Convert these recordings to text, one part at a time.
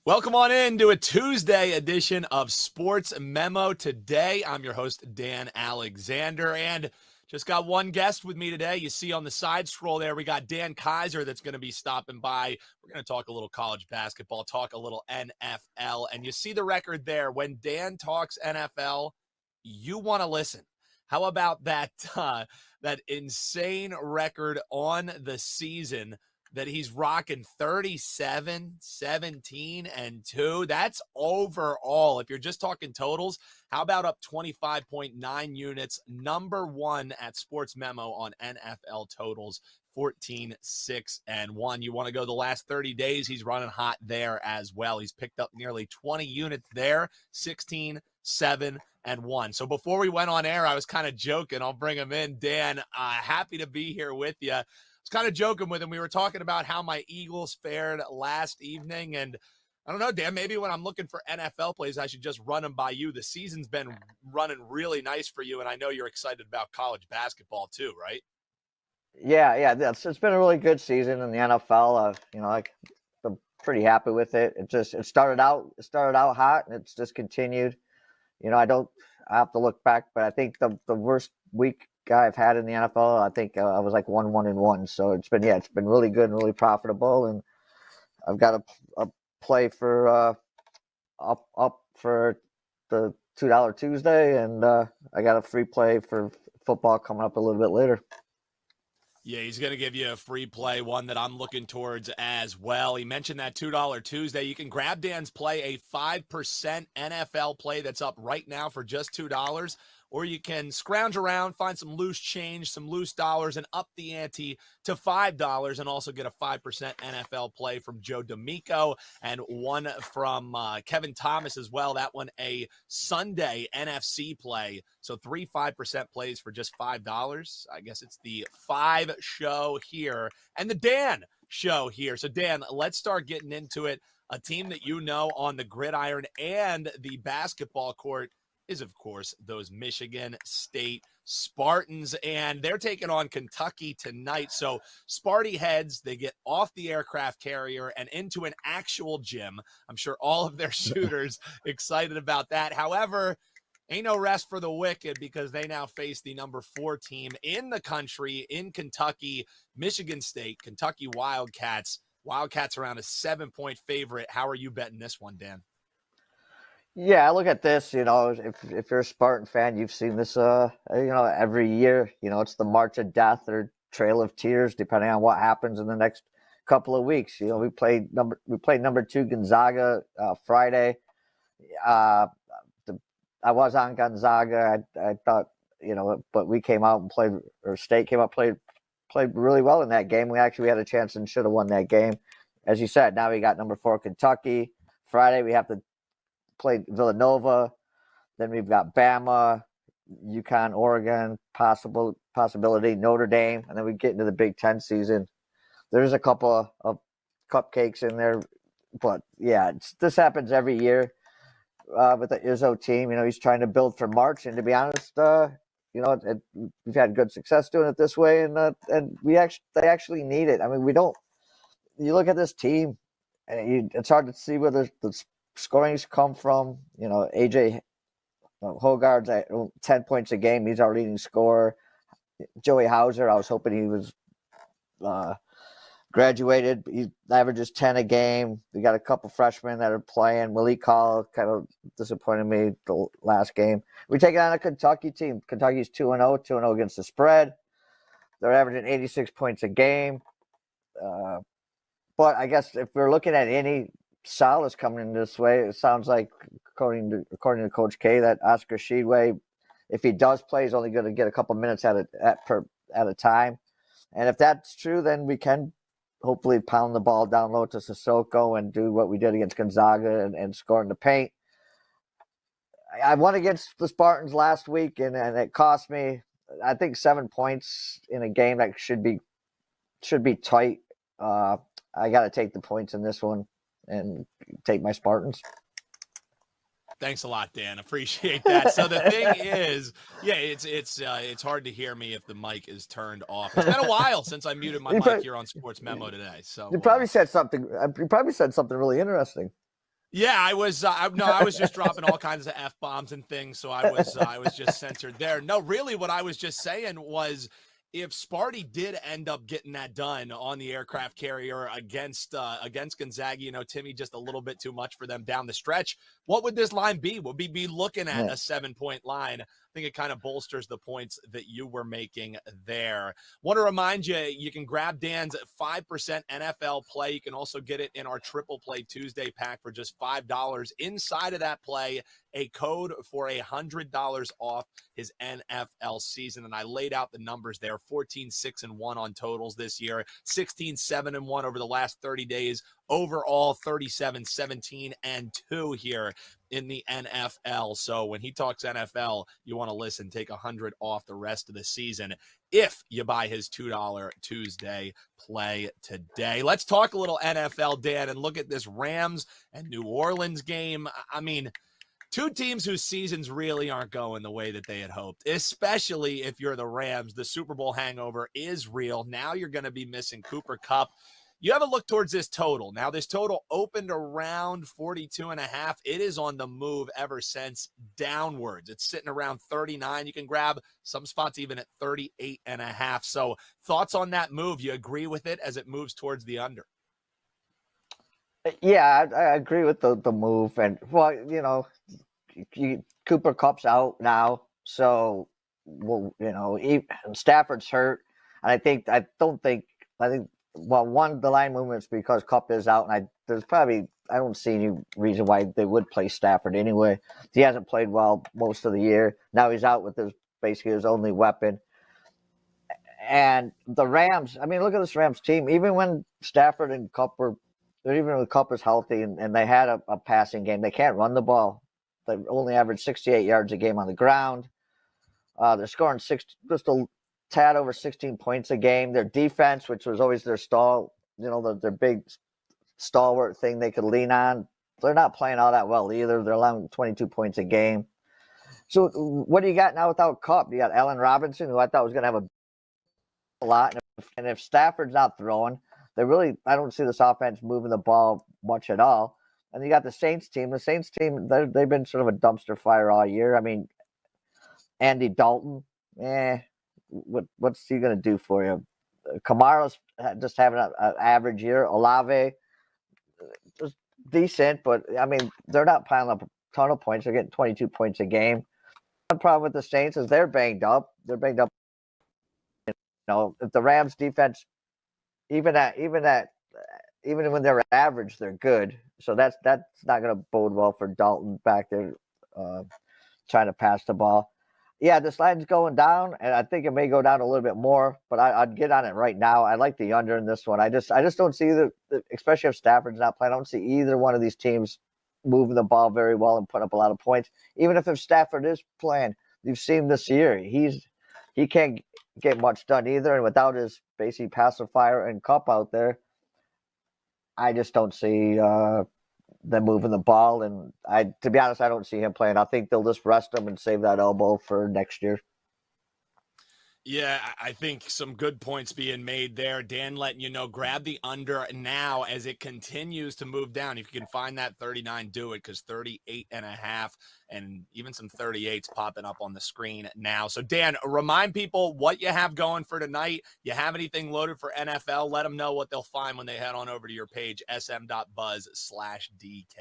Welcome on in to a Tuesday edition of Sports Memo Today. I'm your host, Dan Alexander, and just got one guest with me today. You see on the side scroll there, we got Dan Kaiser that's going to be stopping by. We're going to talk a little college basketball, talk a little NFL, and you see the record there. When Dan talks NFL, you want to listen. How about that insane record on the season that he's rocking 37, 17, and 2. That's overall. If you're just talking totals, how about up 25.9 units? Number one at Sports Memo on NFL totals, 14, 6, and 1. You want to go the last 30 days, he's running hot there as well. He's picked up nearly 20 units there, 16, 7, and 1. So before we went on air, I was kind of joking. I'll bring him in. Dan, happy to be here with you. Kind of joking with him. We were talking about how my Eagles fared last evening, and I don't know, Dan, maybe when I'm looking for NFL plays, I should just run them by you. The season's been running really nice for you, and I know you're excited about college basketball too, right? Yeah, it's been a really good season in the NFL. I'm pretty happy with it. It started out hot, and it's just continued. I have to look back, but I think the worst week I've had in the NFL, I think I was like 1-1-1. So it's been really good and really profitable, and I've got a play for up for the $2 Tuesday, and I got a free play for football coming up a little bit later. Yeah, he's going to give you a free play, one that I'm looking towards as well. He mentioned that $2 Tuesday. You can grab Dan's play, a 5% NFL play that's up right now for just $2. Or you can scrounge around, find some loose change, some loose dollars, and up the ante to $5 and also get a 5% NFL play from Joe D'Amico and one from Kevin Thomas as well. That one, a Sunday NFC play. So 3 5% plays for just $5. I guess it's the 5 show here and the Dan show here. So, Dan, let's start getting into it. A team that you know on the gridiron and the basketball court is, of course, those Michigan State Spartans, and they're taking on Kentucky tonight. So Sparty heads, they get off the aircraft carrier and into an actual gym. I'm sure all of their shooters excited about that. However, ain't no rest for the wicked because they now face the number 4 team in the country in Kentucky, Michigan State, Kentucky Wildcats. Wildcats around a 7-point favorite. How are you betting this one, Dan? Yeah, I look at this, if you're a Spartan fan, you've seen this, every year. It's the March of Death or Trail of Tears, depending on what happens in the next couple of weeks. We played number 2 Gonzaga Friday. I was on Gonzaga. I thought, but we came out and played, or State came out, played really well in that game. We had a chance and should have won that game. As you said, now we got number 4 Kentucky. Friday we have to play Villanova. Then we've got Bama, UConn, Oregon, possibility, Notre Dame, and then we get into the Big Ten season. There's a couple of cupcakes in there, but yeah, this happens every year with the Izzo team. He's trying to build for March, and to be honest, we've had good success doing it this way, and they actually need it. I mean, we don't. You look at this team, and it's hard to see where the scoring's come from. AJ Hogarth's at 10 points a game. He's our leading scorer. Joey Hauser, I was hoping he was graduated. He averages 10 a game. We got a couple freshmen that are playing. Malik Hall kind of disappointed me the last game. We take it on a Kentucky team. Kentucky's 2-0, 2-0 against the spread. They're averaging 86 points a game. But I guess if we're looking at any solace coming in this way, it sounds like, according to Coach K, that Oscar Sheedway, if he does play, he's only going to get a couple minutes at a time. And if that's true, then we can hopefully pound the ball down low to Sissoko and do what we did against Gonzaga and score in the paint. I won against the Spartans last week, and it cost me, I think, 7 points in a game that should be tight. I got to take the points in this one and take my Spartans. Thanks a lot, Dan. Appreciate that. So the thing is, yeah, it's hard to hear me if the mic is turned off. It's been a while since I muted my mic here on Sports Memo Today. So you probably said something. You probably said something really interesting. Yeah, I was. I was just dropping all kinds of f-bombs and things, so I was just censored there. No, really, what I was just saying was, if Sparty did end up getting that done on the aircraft carrier against Gonzaga, Timmy just a little bit too much for them down the stretch. What would this line be? Would we be looking at Yeah. a 7-point line? I think it kind of bolsters the points that you were making there. Want to remind you, you can grab Dan's 5% NFL play. You can also get it in our Triple Play Tuesday pack for just $5. Inside of that play, a code for $100 off his NFL season. And I laid out the numbers there: 14-6-1 on totals this year, 16-7-1 over the last 30 days. Overall, 37-17-2 here in the NFL. So when he talks NFL, you want to listen. Take 100 off the rest of the season if you buy his $2 Tuesday play today. Let's talk a little NFL, Dan, and look at this Rams and New Orleans game. I mean, two teams whose seasons really aren't going the way that they had hoped, especially if you're the Rams. The Super Bowl hangover is real. Now you're going to be missing Cooper Kupp. You have a look towards this total. Now, this total opened around 42.5. It is on the move ever since, downwards. It's sitting around 39. You can grab some spots even at 38.5. So thoughts on that move? You agree with it as it moves towards the under? Yeah, I agree with the move. And, well, Cooper Kupp's out now. So, well, Stafford's hurt. And I think, one, the line movement's because Kupp is out. And I don't see any reason why they would play Stafford anyway. He hasn't played well most of the year. Now he's out with basically his only weapon. And the Rams, I mean, look at this Rams team. Even when Stafford and Kupp even when Kupp was healthy and they had a passing game, they can't run the ball. They only average 68 yards a game on the ground. They're scoring just a tad over 16 points a game. Their defense, which was always their their big stalwart thing they could lean on, they're not playing all that well either. They're allowing 22 points a game. So what do you got now without Kupp? You got Allen Robinson, who I thought was going to have a lot. And if Stafford's not throwing, I don't see this offense moving the ball much at all. And you got the Saints team. The Saints team, they've been sort of a dumpster fire all year. I mean, Andy Dalton, what's he going to do for you? Kamara's just having an average year. Olave, just decent, but, I mean, they're not piling up a ton of points. They're getting 22 points a game. The problem with the Saints is they're banged up. If the Rams defense, even when they're average, they're good. So that's not going to bode well for Dalton back there trying to pass the ball. Yeah, this line's going down, and I think it may go down a little bit more, but I'd get on it right now. I like the under in this one. I just don't see especially if Stafford's not playing, I don't see either one of these teams moving the ball very well and putting up a lot of points. Even if Stafford is playing, you've seen this year, he can't get much done either, and without his basically pacifier and Kupp out there, I just don't see them moving the ball. And to be honest, I don't see him playing. I think they'll just rest him and save that elbow for next year. Yeah, I think some good points being made there. Dan letting you know, grab the under now as it continues to move down. If you can find that 39, do it, because 38.5 and even some 38s popping up on the screen now. So, Dan, remind people what you have going for tonight. You have anything loaded for NFL? Let them know what they'll find when they head on over to your page, sm.buzz/DK.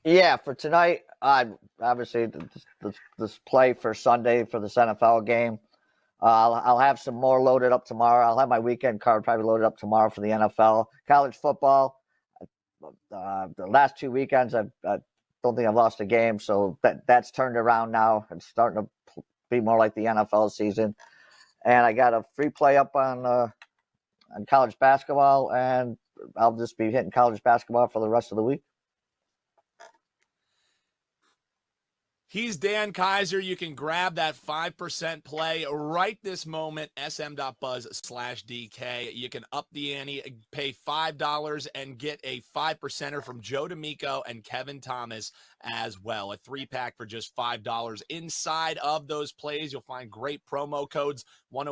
Yeah, for tonight, obviously this play for Sunday for this NFL game. I'll have some more loaded up tomorrow. I'll have my weekend card probably loaded up tomorrow for the NFL. College football, the last 2 weekends, I don't think I've lost a game, so that's turned around now. It's starting to be more like the NFL season. And I got a free play up on college basketball, and I'll just be hitting college basketball for the rest of the week. He's Dan Kaiser. You can grab that 5% play right this moment, sm.buzz/DK. You can up the ante, pay $5 and get a 5%er from Joe D'Amico and Kevin Thomas as well. A 3-pack for just $5. Inside of those plays, you'll find great promo codes, one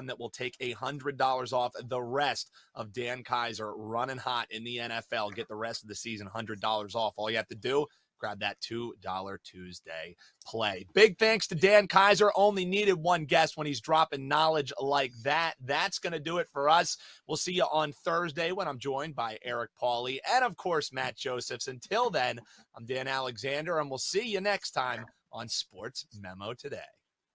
that will take $100 off the rest of Dan Kaiser running hot in the NFL. Get the rest of the season $100 off. All you have to do, grab that $2 Tuesday play. Big thanks to Dan Kaiser. Only needed one guest when he's dropping knowledge like that. That's going to do it for us. We'll see you on Thursday when I'm joined by Eric Pauly and, of course, Matt Josephs. Until then, I'm Dan Alexander, and we'll see you next time on Sports Memo Today.